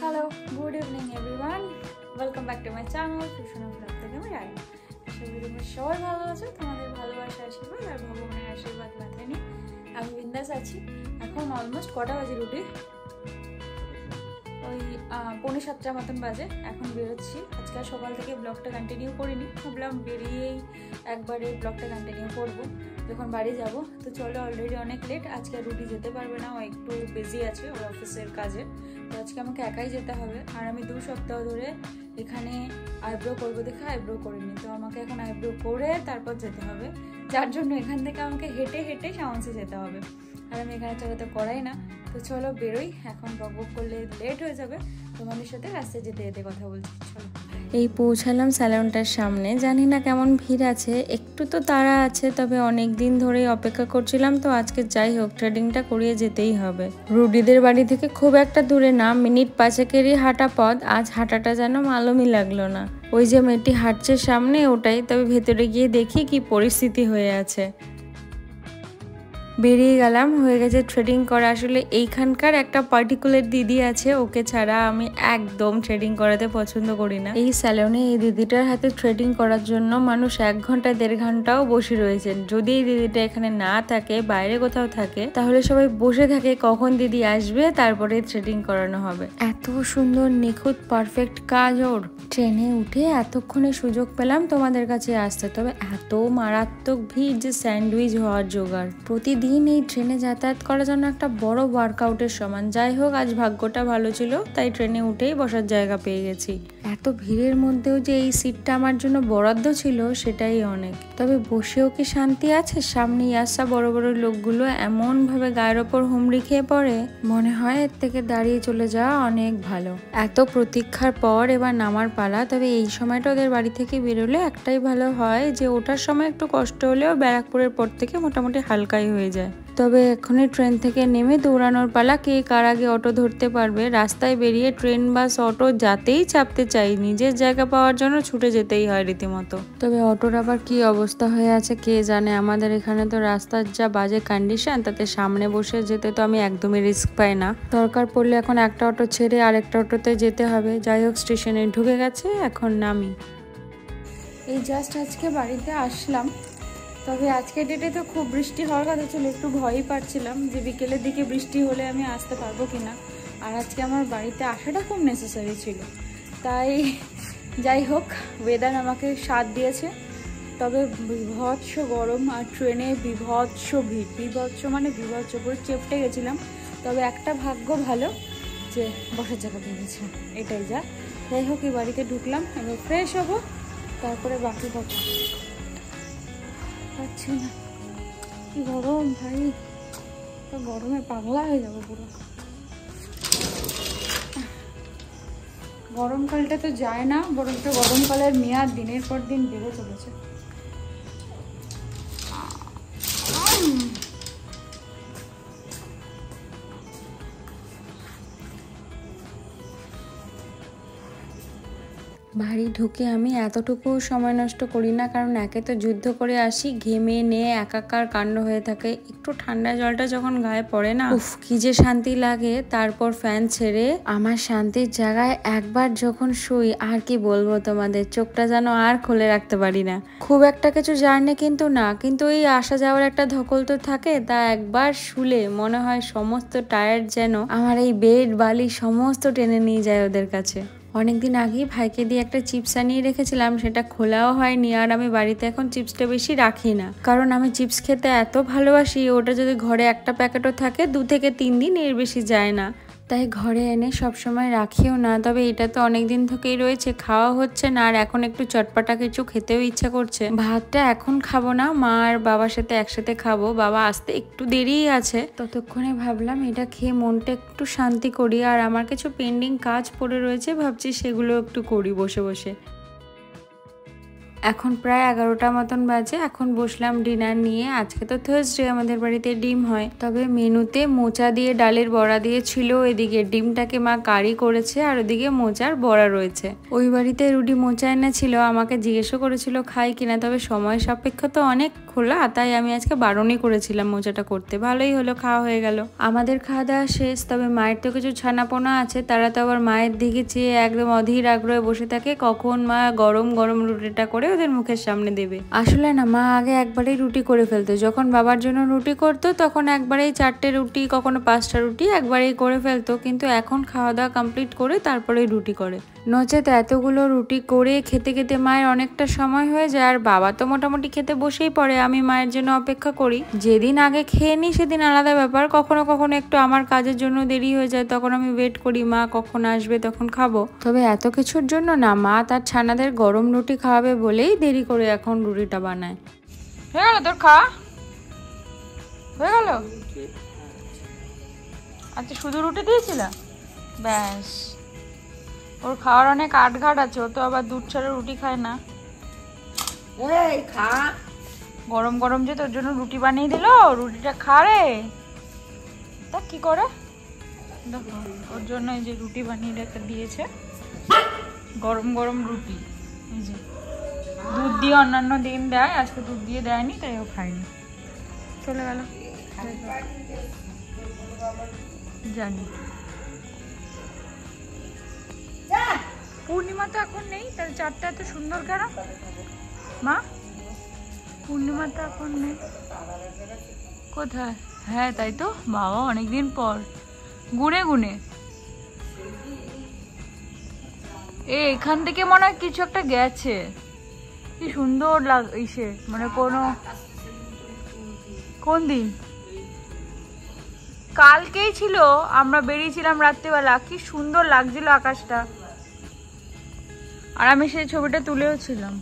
Hello, good evening everyone, welcome back to my channel Sushna blog থেকে আমি রায়। আশা করি তোমরা সবাই ভালো আছো। তোমাদের ভালোবাসা, আশীর্বাদ আর ভগবানের আশীর্বাদ মাথায় নিয়ে আমি বিন্দাস আছি। এখন অলমোস্ট কটা বাজে রুটি? ওই 6:45 মতন বাজে। এখন বেরোচ্ছি। আজকে সকাল থেকে ব্লগটা কন্টিনিউ করিনি, ভাবলাম বেরিয়েই একবারে ব্লগটা কন্টিনিউ করবো যখন বাড়ি যাব। তো চলো, অলরেডি অনেক লেট। আজকে রুটি যেতে পারবে না, ও একটু বিজি আছে ওর অফিসের কাজে। তো আজকে আমাকে একাই যেতে হবে। আর আমি 2 সপ্তাহ ধরে এখানে আইব্রো করবো দেখে আইব্রো করিনি, তো আমাকে এখন আইব্রো করে তারপর যেতে হবে, যার জন্য এখান থেকে আমাকে হেঁটে হেঁটে সাউন্সে যেতে হবে। আর আমি এখানে চালাতে করাই না। তো চলো বেরোই, এখন বকবক করলে লেট হয়ে যাবে। তোমাদের সাথে রাস্তায় যেতে যেতে কথা বলছি, চলো। এই পৌঁছালাম স্যালনটার সামনে। জানি না কেমন ভিড় আছে, একটু তো তাড়া আছে, তবে অনেক দিন ধরেই অপেক্ষা করছিলাম, তো আজকে যাই হোক থ্রেডিংটা করিয়ে যেতেই হবে। রুডিদের বাড়ি থেকে খুব একটা দূরে না, মিনিট 5-এরই হাঁটা পথ। আজ হাঁটাটা যেন মালুমই লাগলো না। ওই যে মেয়েটি হাঁটছে সামনে, ওটাই। তবে ভেতরে গিয়ে দেখি কি পরিস্থিতি হয়ে আছে। বেরিয়ে গেলাম, হয়ে গেছে থ্রেডিং করা। আসলে এইখানকার একটা পার্টিকুলার দিদি আছে, ওকে ছাড়া আমি একদম থ্রেডিং করাতে পছন্দ করি না। এই স্যালনে এই দিদিটার হাতে থ্রেডিং করার জন্য মানুষ 1 ঘন্টা 1.5 ঘন্টাও বসে রয়েছেন। যদি এই দিদিটা এখানে না থাকে, বাইরে কোথাও থাকে, তাহলে সবাই বসে থাকে কখন দিদি আসবে, তারপরে থ্রেডিং করানো হবে। এত সুন্দর নিখুঁত পারফেক্ট কাজ ওর। ট্রেনে উঠে এতক্ষণে সুযোগ পেলাম তোমাদের কাছে আসতে, তবে এত মারাত্মক ভিড় যে স্যান্ডউইচ হওয়ার জোগাড়। প্রতিদিন এই ট্রেনে যাতায়াত করার জন্য একটা বড় ওয়ার্কআউটের সমান। যাই হোক, আজ ভাগ্যটা ভালো ছিল, তাই ট্রেনে উঠেই বসার জায়গা পেয়ে গেছি। এত ভিড়ের মধ্যেও যে এই সিটটা আমার জন্য বরাদ্দ ছিল, সেটাই অনেক। তবে বসেও কি শান্তি আছে? সামনেই আসা বড় বড় লোকগুলো এমন ভাবে গায়ের ওপর হুমড়ি খেয়ে পড়ে, মনে হয় এর থেকে দাঁড়িয়ে চলে যাওয়া অনেক ভালো। এত প্রতীক্ষার পর এবার নামার পালা। তবে এই সময়টা ওদের বাড়ি থেকে বেরোলে একটাই ভালো হয়, যে ওঠার সময় একটু কষ্ট হলেও ব্যারাকপুরের পর থেকে মোটামুটি হালকাই হয়ে যায়। তবে এখনই ট্রেন থেকে নেমে দৌড়ানোর পালা, কে কার আগে অটো ধরতে পারবে। রাস্তায় বেরিয়ে ট্রেন বাস অটো যাতেই চাপতে চাই, নিজের জায়গা পাওয়ার জন্য ছুটে যেতেই হয় রীতিমতো। তবে অটোর আবার কি অবস্থা হয়ে আছে কে জানে। আমাদের এখানে তো রাস্তার যা বাজে কন্ডিশন, তাতে সামনে বসে যেতে তো আমি একদমই রিস্ক পাই না। দরকার পড়লে এখন একটা অটো ছেড়ে আরেকটা অটোতে যেতে হবে। যাই হোক, স্টেশনে ঢুকে গেছে, এখন নামি। এই জাস্ট আজকে বাড়িতে আসলাম। তবে আজকে ডেটে তো খুব বৃষ্টি হওয়ার কথা ছিল, একটু ভয়ই পাচ্ছিলাম যে বিকেলের দিকে বৃষ্টি হলে আমি আসতে পারবো কিনা। আর আজকে আমার বাড়িতে আসাটা খুব নেসেসারি ছিল, তাই যাই হোক ওয়েদার আমাকে সাথ দিয়েছে। তবে বিভৎস গরম আর ট্রেনে বিভৎস ভিড়। বিভৎস মানে বিভৎস, পুরো চেপটে গেছিলাম। তবে একটা ভাগ্য ভালো যে বসার জায়গা পেয়ে গেছিলাম, এটাই যা। যাই হোক, এই বাড়িতে ঢুকলাম, এবার ফ্রেশ হবো, তারপরে বাকি কথা। পাচ্ছি না, কি গরম ভাই, গরমে পাগলা হয়ে যাবো পুরো। গরমকালটা তো যায় না, বরঞ্চ গরমকালের মেয়াদ দিনের পর দিন বেড়ে চলেছে। বাড়ি ঢুকে আমি এতটুকু সময় নষ্ট করি না, কারণ একে তো যুদ্ধ করে আসি, ঘেমে নিয়ে একাকার কাণ্ড হয়ে থাকে। একটু ঠান্ডা জলটা যখন গায়ে পড়ে না, উফ কি যে শান্তি লাগে। তারপর ফ্যান ছেড়ে আমার শান্তির জায়গায় একবার যখন শুই, আর কি বলবো তোমাদের, চোখটা যেন আর খুলে রাখতে পারি না। খুব একটা কিছু জার্নি কিন্তু না, কিন্তু এই আসা যাওয়ার একটা ধকল তো থাকে। তা একবার শুলে মনে হয় সমস্ত টায়ার্ড যেন আমার এই বেড বালি সমস্ত টেনে নিয়ে যায় ওদের কাছে। অনেকদিন আগেই ভাইকে দিয়ে একটা চিপস আনিয়ে রেখেছিলাম, সেটা খোলাও হয়নি। আর আমি বাড়িতে এখন চিপসটা বেশি রাখি না, কারণ আমি চিপস খেতে এত ভালোবাসি, ওটা যদি ঘরে একটা প্যাকেটও থাকে 2 থেকে 3 দিন, এর বেশি যায় না। তাই ঘরে এনে সবসময় রাখিও না। তবে এটা তো অনেকদিন থেকেই রয়েছে, খাওয়া হচ্ছে না। আর এখন একটু চটপাটা কিছু খেতেও ইচ্ছা করছে। ভাতটা এখন খাবো না, মা আর বাবার সাথে একসাথে খাবো। বাবা আসতে একটু দেরিই আছে, ততক্ষণে ভাবলাম এটা খেয়ে মনটা একটু শান্তি করি। আর আমার কিছু পেন্ডিং কাজ পড়ে রয়েছে, ভাবছি সেগুলো একটু করি বসে বসে। এখন প্রায় 11টা মতন বাজে। এখন বসলাম ডিনার নিয়ে। আজকে তো থার্সডে, আমাদের বাড়িতে ডিম হয়। তবে মেনুতে মোচা দিয়ে ডালের বড়া দিয়ে ছিল, এদিকে ডিমটাকে মা কারি করেছে, আর ওদিকে মোচার বড়া রয়েছে। ওই বাড়িতে রুটি মোচা এনেছিল, আমাকে জিজ্ঞেসও করেছিল খাই কিনা, তবে সময় সাপেক্ষ তো অনেক, খোলা, তাই আমি আজকে বারণই করেছিলাম মোচাটা করতে। ভালোই হলো, খাওয়া হয়ে গেল। আমাদের খাওয়া দাওয়া শেষ। তবে মায়ের তো কিছু ছানাপোনা আছে, তারা তো আবার মায়ের দিকে চেয়ে একদম অধীর আগ্রহে বসে থাকে কখন মা গরম গরম রুটিটা করে ওদের মুখের সামনে দেবে। আসলে না, মা আগে একবারেই রুটি করে ফেলতো। যখন বাবার জন্য রুটি করতো তখন একবারেই 4টে রুটি, কখনো 5টা রুটি একবারেই করে ফেলতো, কিন্তু এখন খাওয়া দাওয়া কমপ্লিট করে তারপরেই রুটি করে। নচেত এতগুলো রুটি করে খেতে খেতে মায়ের অনেকটা সময় হয়ে যায়। আর বাবা তো মোটামুটি খেতে বসেই পড়ে, আমি মায়ের জন্য অপেক্ষা করি। যেদিন আগে খেয়ে নিই সেদিন আলাদা ব্যাপার, কখনো কখনো একটু আমার কাজের জন্য দেরি হয়ে যায়, তখন আমি ওয়েট করি মা কখন আসবে তখন খাবো। তবে এত কিছুর জন্য না, মা তার ছানাদের গরম রুটি খাওয়াবে বলেই দেরি করে এখন রুটিটা বানায়। হয়ে গেল তোর খাওয়া? হয়ে গেল? আচ্ছা, শুধু রুটি দিয়েছিল? ব্যাস, ওর খাওয়ার অনেক আটঘাট আছে, ও তো আবার দুধ ছাড়া রুটি খায় না। এই খা, গরম গরম যে তোর জন্য রুটি বানিয়ে দিল, রুটিটা খা রে। তা কি করে দেখো, ওর জন্য এই যে রুটি বানিয়ে দিয়েছে, গরম গরম রুটি। এই যে দুধ দিয়ে অন্যান্য দিন দেয়, আজকে দুধ দিয়ে দেয়নি, তাই ও খায়নি, চলে গেল। জানি পূর্ণিমা তো এখন নেই, তাহলে চারটা এত সুন্দর কেন মা? পূর্ণিমা তো এখন নেই, কোথায়? হ্যাঁ তাই তো, বাবা অনেকদিন পর গুনে গুনে। এখান থেকে মনে হয় কিছু একটা গেছে, কি সুন্দর ইসে, মানে কোন দিন? কালকেই ছিল, আমরা বেরিয়েছিলাম রাত্রিবেলা, কি সুন্দর লাগছিল আকাশটা, আর আমি সেই ছবিটা তুলেও ছিলাম।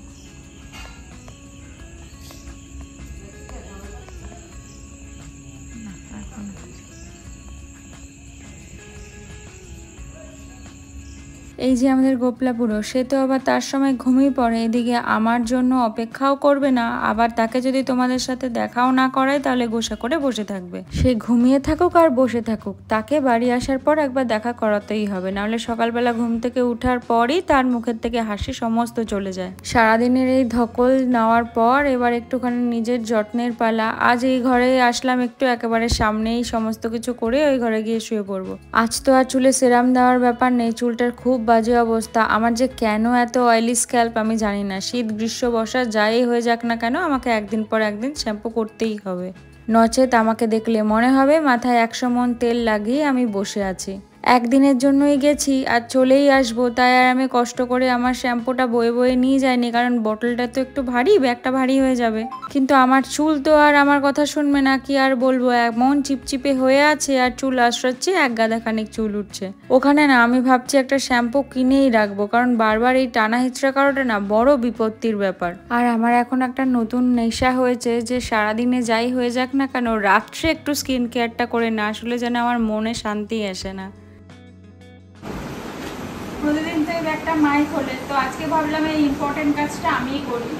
এই যে আমাদের গোপলাপুরো, সে তো আবার তার সময় ঘুমিয়ে পড়ে, এদিকে আমার জন্য অপেক্ষাও করবে না, আবার তাকে যদি তোমাদের সাথে দেখাও না করায় তাহলে গোসা করে বসে থাকবে। সে ঘুমিয়ে থাকুক আর বসে থাকুক, তাকে বাড়ি আসার পর একবার দেখা করাতেই হবে, নাহলে সকালবেলা ঘুম থেকে উঠার পরই তার মুখের থেকে হাসি সমস্ত চলে যায়। সারাদিনের এই ধকল নেওয়ার পর এবার একটুখানি নিজের যত্নের পালা। আজ এই ঘরে আসলাম, একটু একেবারে সামনেই সমস্ত কিছু করে ওই ঘরে গিয়ে শুয়ে পড়বো। আজ তো আর চুলে সেরাম দেওয়ার ব্যাপার নেই, চুলটার খুব বাজে অবস্থা। আমার যে কেন এত অয়েলি স্ক্যাল্প আমি জানি না, শীত গ্রীষ্ম বর্ষা যাই হয়ে যাক না কেন আমাকে একদিন পর একদিন শ্যাম্পু করতেই হবে, নচেত আমাকে দেখলে মনে হবে মাথায় 100 মণ তেল লাগিয়ে আমি বসে আছি। একদিনের জন্যই গেছি আর চলেই আসবো, তাই আর আমি কষ্ট করে আমার শ্যাম্পুটা বয়ে বয়ে নিয়ে যাইনি, কারণ বোতলটা তো একটু ভারী, ব্যাগটা ভারী হয়ে যাবে। কিন্তু আমার চুল তো আর আমার কথা শুনবে না, কি আর বলবো, এমন চিপচিপে হয়ে আছে আর চুল আশ্রাচ্ছে, এক গাদা খানিক চুল উঠছে। ওখানে না আমি ভাবছি একটা শ্যাম্পু কিনেই রাখবো, কারণ বারবার এই টানা হিচড়া করাটা না বড় বিপত্তির ব্যাপার। আর আমার এখন একটা নতুন নেশা হয়েছে যে সারাদিনে যাই হয়ে যাক না কেন, রাত্রে একটু স্কিন কেয়ারটা করে না আসলে যেন আমার মনে শান্তি আসে না। প্রতিদিন তো এই ব্যাগটা মাই খোলে, তো আজকে ভাবলাম এই ইম্পর্টেন্ট কাজটা আমিই করি।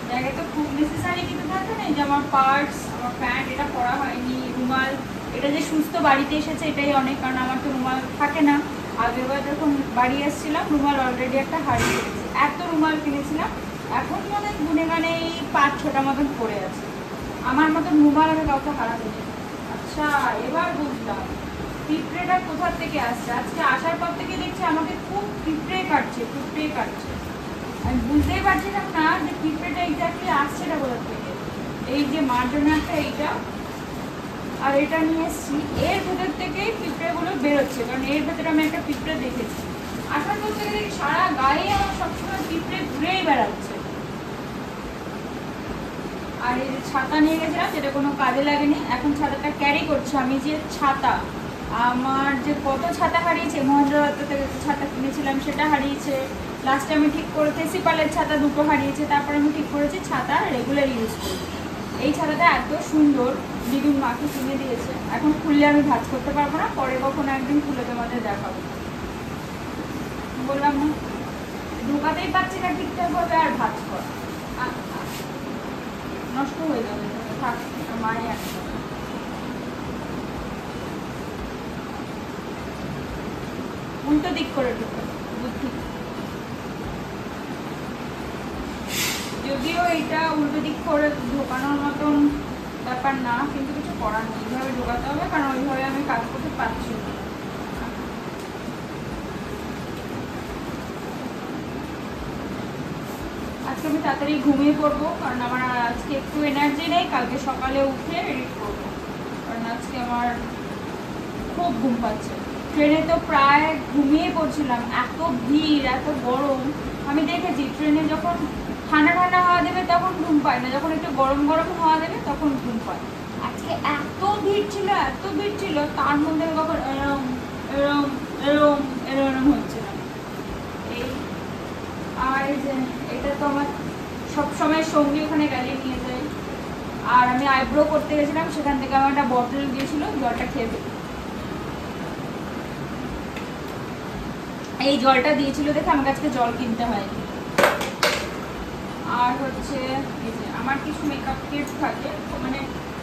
জায়গায় তো খুব নেসেসারি কিছু থাকে না, যে আমার পার্স, আমার প্যান্ট, এটা পরা হয়নি, রুমাল, এটা যে সুস্থ বাড়িতে এসেছে এটাই অনেক, কারণ আমার তো রুমাল থাকে না। আগেরবার যখন বাড়ি এসেছিলাম রুমাল অলরেডি একটা হারিয়ে গেছে, এত রুমাল কিনেছিলাম, এখন মনে গুনে গানে এই 5-6টা মতন পড়ে আছে। আমার মতন রুমাল আমি কাউকে হারাতে নেই। আচ্ছা, এবার বুঝলাম পিঁপড়েটা কোথা থেকে আসছে। আজকে আসার পর থেকে দেখছি আমাকে খুব পিঁপড়ে কাটছে। আমি বুঝতেই পারছিলাম না যে পিঁপড়েটা এক্স্যাক্টলি আসছেটা কোথা থেকে। এই যে মার্জনাটা এইটা আর এটা নিয়ে এসছি, এর ভেতর থেকেই পিঁপড়েগুলো বেরোচ্ছে, কারণ এর ভেতরে আমি একটা পিঁপড়ে দেখেছি। আসার পর থেকে দেখি সারা গায়ে আমার সবসময় পিঁপড়ে ঘুরেই বেড়াচ্ছে। আর এই যে ছাতা নিয়ে গেছিলাম, যেটা কোনো কাজে লাগেনি, এখন ছাতাটা ক্যারি করছি। আমি যে ছাতা, আমার যে কত ছাতা হারিয়েছে, মহেন্দ্র দত্ত থেকে ছাতা কিনেছিলাম সেটা হারিয়েছে, লাস্টে আমি ঠিক করেছি সিপালের ছাতা 2টো হারিয়েছে, তারপর আমি ঠিক করেছি ছাতা রেগুলার ইউজ করি। এই ছাতাটা এত সুন্দর, দিদুর মাকে কিনে দিয়েছে, এখন খুললে আমি ভাঁজ করতে পারবো না, পরে কখনো একদিন খুলে তোমাদের দেখাবো। বললাম না, ঢোকাতেই পারছি না ঠিকঠাক ভাবে, আর ভাঁজ কর নষ্ট হয়ে যাবে, থাক মায়ে একটা উল্টো দিক করে ঢোকা বুদ্ধি। যদিও এটা উল্টো দিক করে ঢোকানোর মতন ব্যাপার না, কিন্তু কিছু করার নেই, এইভাবে ঢোকাতে হবে, কারণ ওইভাবে আমি কাজ করতে পারছি না। আজকে আমি তাড়াতাড়ি ঘুমিয়ে পড়বো, কারণ আমার আজকে একটু এনার্জি নেই, কালকে সকালে উঠে এডিট করবো, কারণ আজকে আমার খুব ঘুম পাচ্ছে। ট্রেনে তো প্রায় ঘুমিয়ে পড়ছিলাম, এত ভিড়, এত গরম। আমি দেখেছি ট্রেনে যখন ঠান্ডা ঠান্ডা হাওয়া দেবে তখন ঘুম পায় না, যখন একটু গরম গরম হাওয়া দেবে তখন ঘুম পায়। আজকে এত ভিড় ছিল, এত ভিড় ছিল, তার মধ্যে কখন এরম এরম এরম এরম হচ্ছিল। এই আর এই যে এটা তো আমার সবসময় সঙ্গী, ওখানে গেলে নিয়ে যাই। আর আমি আইব্রো করতে গেছিলাম, সেখান থেকে আমার একটা বটল দিয়েছিল, জলটা খেয়ে ফেলি। এই জলটা দিয়েছিল দেখে আমার কাছে জল কিনতে হয়নি। আর হচ্ছে এই যে আমার কিছু মেকআপ কিটস থাকে, মানে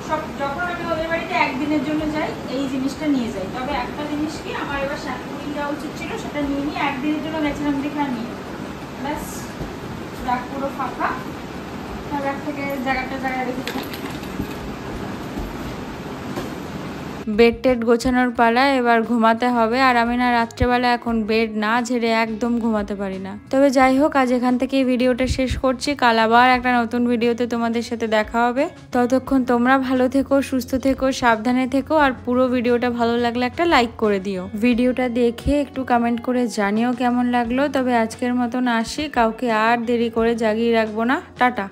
সব যখন আমি ওদের বাড়িতে একদিনের জন্য যাই এই জিনিসটা নিয়ে যাই। তবে একটা জিনিস কি, আমার এবার শ্যাম্পু নিয়ে যাওয়া উচিত ছিল, সেটা নিয়ে নিয়ে একদিনের জন্য গেছিলাম দেখে আর নিয়ে, ব্যাস ব্যাগ পুরো ফাঁকা। ব্যাগ থেকে জায়গায় রেখেছি। বেড টেড গোছানোর পালা, এবার ঘুমাতে হবে। আর আমি না রাত্রেবেলা এখন বেড না ঝেড়ে একদম ঘুমাতে পারি না। তবে যাই হোক, আজ এখান থেকে ভিডিওটা শেষ করছি। কাল আবার একটা নতুন ভিডিওতে তোমাদের সাথে দেখা হবে। ততক্ষণ তোমরা ভালো থেকো, সুস্থ থেকো, সাবধানে থেকো। আর পুরো ভিডিওটা ভালো লাগলে একটা লাইক করে দিও। ভিডিওটা দেখে একটু কমেন্ট করে জানিও কেমন লাগলো। তবে আজকের মতন আসি, কাউকে আর দেরি করে জাগিয়ে রাখবো না। টাটা।